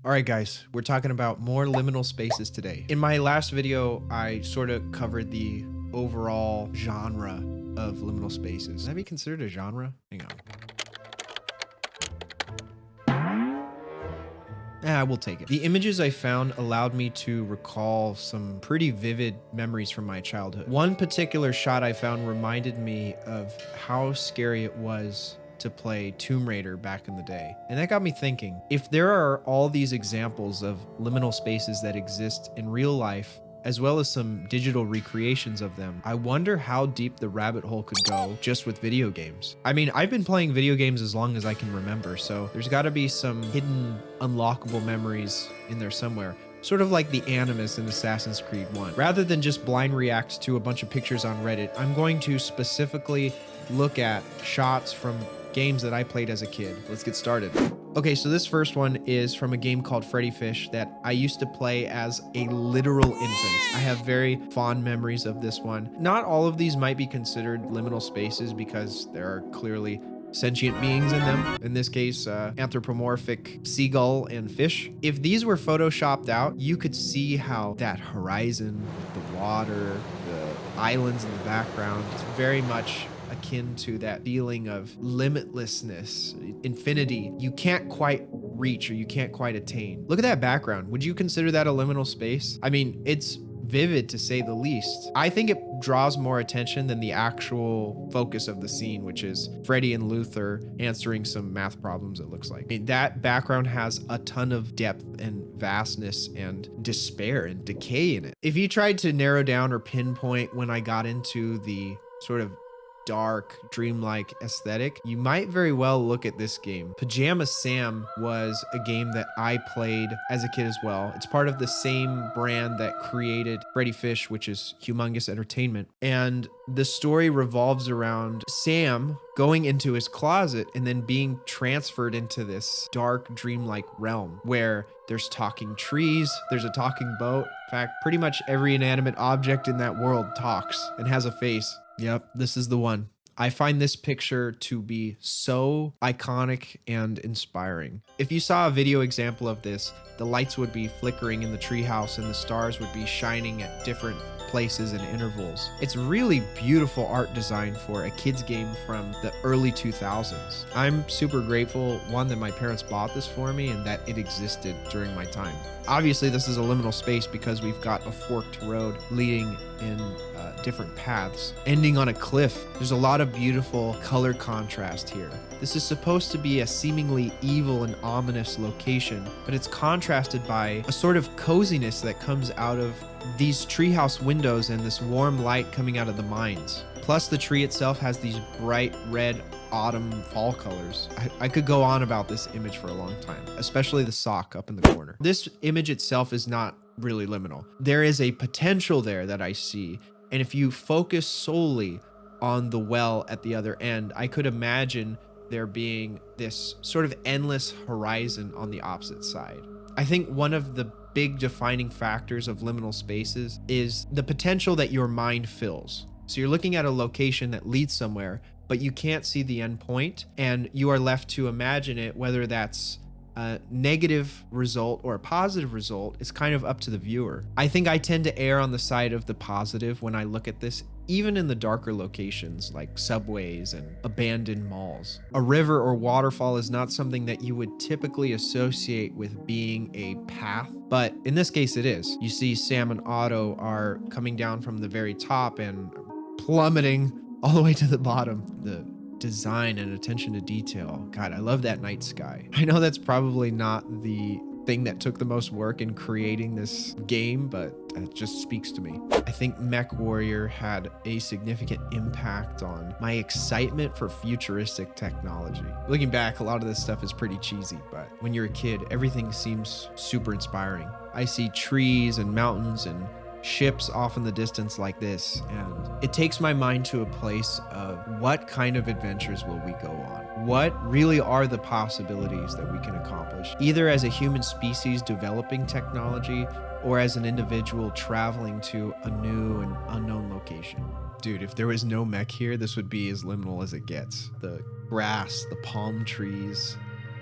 All right, guys, we're talking about more liminal spaces today. In my last video, I sort of covered the overall genre of liminal spaces. Is that be considered a genre? Hang on. We'll take it. The images I found allowed me to recall some pretty vivid memories from my childhood. One particular shot I found reminded me of how scary it was to play Tomb Raider back in the day. And that got me thinking, if there are all these examples of liminal spaces that exist in real life, as well as some digital recreations of them, I wonder how deep the rabbit hole could go just with video games. I mean, I've been playing video games as long as I can remember, so there's gotta be some hidden unlockable memories in there somewhere. Sort of like the Animus in Assassin's Creed 1. Rather than just blind react to a bunch of pictures on Reddit, I'm going to specifically look at shots from games that I played as a kid. Let's get started. Okay, so this first one is from a game called Freddy Fish that I used to play as a literal infant. I have very fond memories of this one. Not all of these might be considered liminal spaces because there are clearly sentient beings in them. In this case, anthropomorphic seagull and fish. If these were photoshopped out, you could see how that horizon, the water, the islands in the background, it's very much akin to that feeling of limitlessness, infinity. You can't quite reach or you can't quite attain. Look at that background. Would you consider that a liminal space? I mean, it's vivid to say the least. I think it draws more attention than the actual focus of the scene, which is Freddy and Luther answering some math problems, it looks like. I mean, that background has a ton of depth and vastness and despair and decay in it. If you tried to narrow down or pinpoint when I got into the sort of dark, dreamlike aesthetic, you might very well look at this game. Pajama Sam was a game that I played as a kid as well. It's part of the same brand that created Freddy Fish, which is Humongous Entertainment. And the story revolves around Sam going into his closet and then being transferred into this dark, dreamlike realm where there's talking trees, there's a talking boat. In fact, pretty much every inanimate object in that world talks and has a face. Yep, this is the one. I find this picture to be so iconic and inspiring. If you saw a video example of this, the lights would be flickering in the treehouse and the stars would be shining at different places and intervals. It's really beautiful art design for a kid's game from the early 2000s. I'm super grateful, one, that my parents bought this for me and that it existed during my time. Obviously, this is a liminal space because we've got a forked road leading in different paths, ending on a cliff. There's a lot of beautiful color contrast here. This is supposed to be a seemingly evil and ominous location, but it's contrasted by a sort of coziness that comes out of these treehouse windows and this warm light coming out of the mines. Plus, the tree itself has these bright red autumn fall colors. I could go on about this image for a long time, especially the sock up in the corner. This image itself is not really liminal. There is a potential there that I see. And if you focus solely on the well at the other end, I could imagine there being this sort of endless horizon on the opposite side. I think one of the big defining factors of liminal spaces is the potential that your mind fills. So you're looking at a location that leads somewhere, but you can't see the end point, and you are left to imagine it, whether that's a negative result or a positive result. It's kind of up to the viewer. I think I tend to err on the side of the positive when I look at this, even in the darker locations like subways and abandoned malls. A river or waterfall is not something that you would typically associate with being a path, but in this case it is. You see Sam and Otto are coming down from the very top and plummeting all the way to the bottom. The design and attention to detail. God, I love that night sky. I know that's probably not the thing that took the most work in creating this game, but it just speaks to me. I think Mech Warrior had a significant impact on my excitement for futuristic technology. Looking back, a lot of this stuff is pretty cheesy, but when you're a kid, everything seems super inspiring. I see trees and mountains and ships off in the distance like this, and it takes my mind to a place of what kind of adventures will we go on? What really are the possibilities that we can accomplish, either as a human species developing technology or as an individual traveling to a new and unknown location? Dude, if there was no mech here, this would be as liminal as it gets. The grass, the palm trees,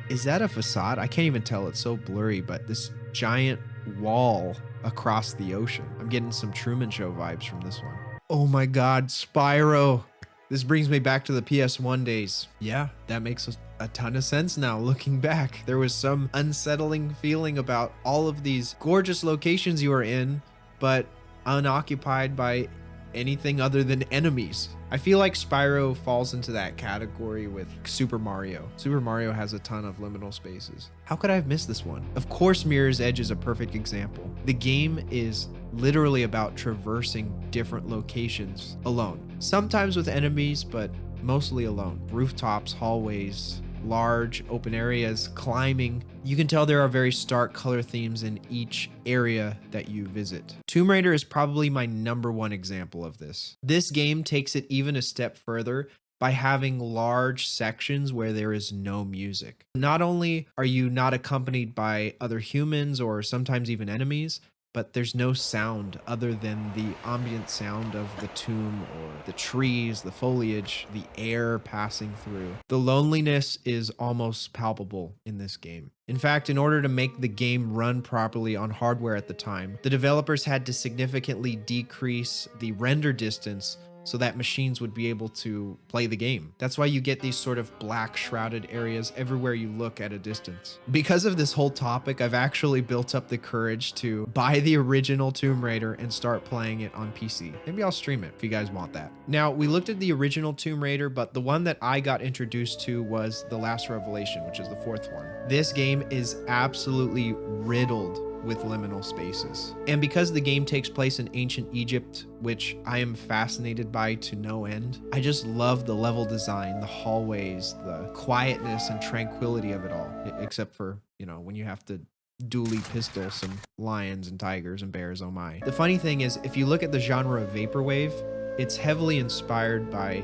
Is that a facade? I can't even tell. It's so blurry, but this giant wall across the ocean. I'm getting some Truman Show vibes from this one. Oh my God, Spyro. This brings me back to the PS1 days. Yeah, that makes a ton of sense now looking back. There was some unsettling feeling about all of these gorgeous locations you were in, but unoccupied by anything other than enemies. I feel like Spyro falls into that category with Super Mario. Super Mario has a ton of liminal spaces. How could I have missed this one? Of course, Mirror's Edge is a perfect example. The game is literally about traversing different locations alone. Sometimes with enemies, but mostly alone. Rooftops, hallways, large open areas, climbing. You can tell there are very stark color themes in each area that you visit. Tomb Raider is probably my #1 example of this. This game takes it even a step further by having large sections where there is no music. Not only are you not accompanied by other humans or sometimes even enemies, but there's no sound other than the ambient sound of the tomb or the trees, the foliage, the air passing through. The loneliness is almost palpable in this game. In fact, in order to make the game run properly on hardware at the time, the developers had to significantly decrease the render distance so that machines would be able to play the game. That's why you get these sort of black shrouded areas everywhere you look at a distance. Because of this whole topic, I've actually built up the courage to buy the original Tomb Raider and start playing it on PC. Maybe I'll stream it if you guys want that. Now, we looked at the original Tomb Raider, but the one that I got introduced to was The Last Revelation, which is the 4th one. This game is absolutely riddled with liminal spaces. And because the game takes place in ancient Egypt, which I am fascinated by to no end, I just love the level design, the hallways, the quietness and tranquility of it all, except for, you know, when you have to dually pistol some lions and tigers and bears, oh my. The funny thing is, if you look at the genre of vaporwave, it's heavily inspired by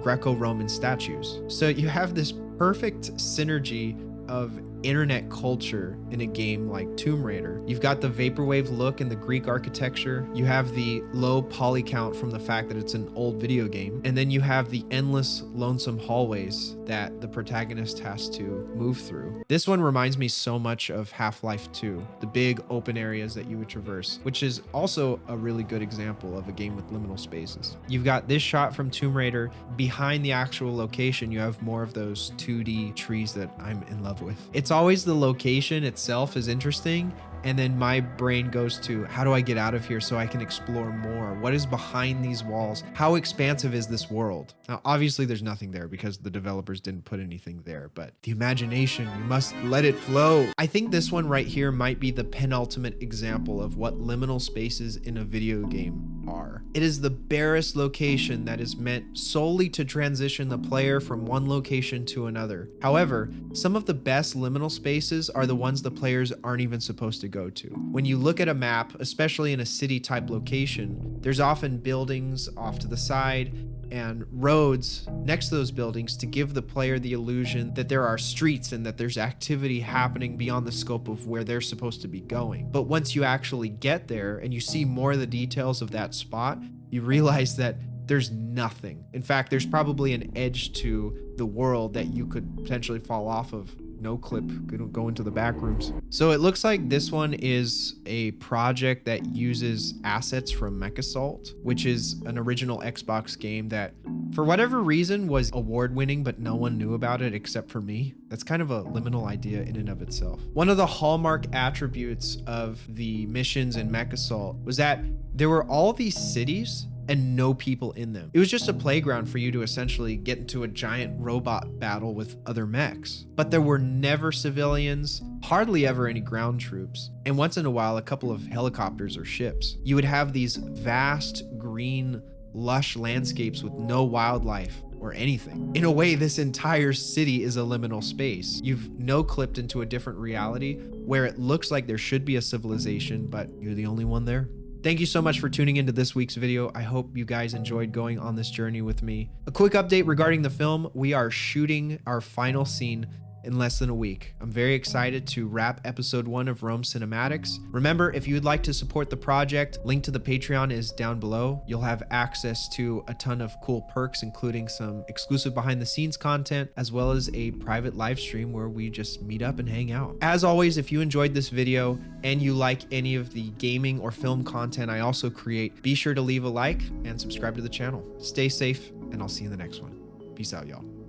Greco-Roman statues. So you have this perfect synergy of internet culture in a game like Tomb Raider. You've got the vaporwave look in the Greek architecture. You have the low poly count from the fact that it's an old video game. And then you have the endless lonesome hallways that the protagonist has to move through. This one reminds me so much of Half-Life 2, the big open areas that you would traverse, which is also a really good example of a game with liminal spaces. You've got this shot from Tomb Raider. Behind the actual location, you have more of those 2D trees that I'm in love with. It's always the location itself is interesting, and then my brain goes to, how do I get out of here so I can explore more? What is behind these walls? How expansive is this world? Now, obviously there's nothing there because the developers didn't put anything there, but the imagination, you must let it flow. I think this one right here might be the penultimate example of what liminal spaces in a video game are. It is the barest location that is meant solely to transition the player from one location to another. However, some of the best liminal spaces are the ones the players aren't even supposed to go to. When you look at a map, especially in a city type location, there's often buildings off to the side and roads next to those buildings to give the player the illusion that there are streets and that there's activity happening beyond the scope of where they're supposed to be going. But once you actually get there and you see more of the details of that spot, you realize that there's nothing. In fact, there's probably an edge to the world that you could potentially fall off of. No clip, go into the back rooms. So it looks like this one is a project that uses assets from MechAssault, which is an original Xbox game that for whatever reason was award-winning, but no one knew about it except for me. That's kind of a liminal idea in and of itself. One of the hallmark attributes of the missions in MechAssault was that there were all these cities and no people in them. It was just a playground for you to essentially get into a giant robot battle with other mechs. But there were never civilians, hardly ever any ground troops, and once in a while, a couple of helicopters or ships. You would have these vast, green, lush landscapes with no wildlife or anything. In a way, this entire city is a liminal space. You've no-clipped into a different reality where it looks like there should be a civilization, but you're the only one there. Thank you so much for tuning into this week's video. I hope you guys enjoyed going on this journey with me. A quick update regarding the film. We are shooting our final scene in less than a week. I'm very excited to wrap episode 1 of Rome Cinematics. Remember, if you would like to support the project, link to the Patreon is down below. You'll have access to a ton of cool perks, including some exclusive behind the scenes content, as well as a private live stream where we just meet up and hang out. As always, if you enjoyed this video and you like any of the gaming or film content I also create, be sure to leave a like and subscribe to the channel. Stay safe, and I'll see you in the next one. Peace out, y'all.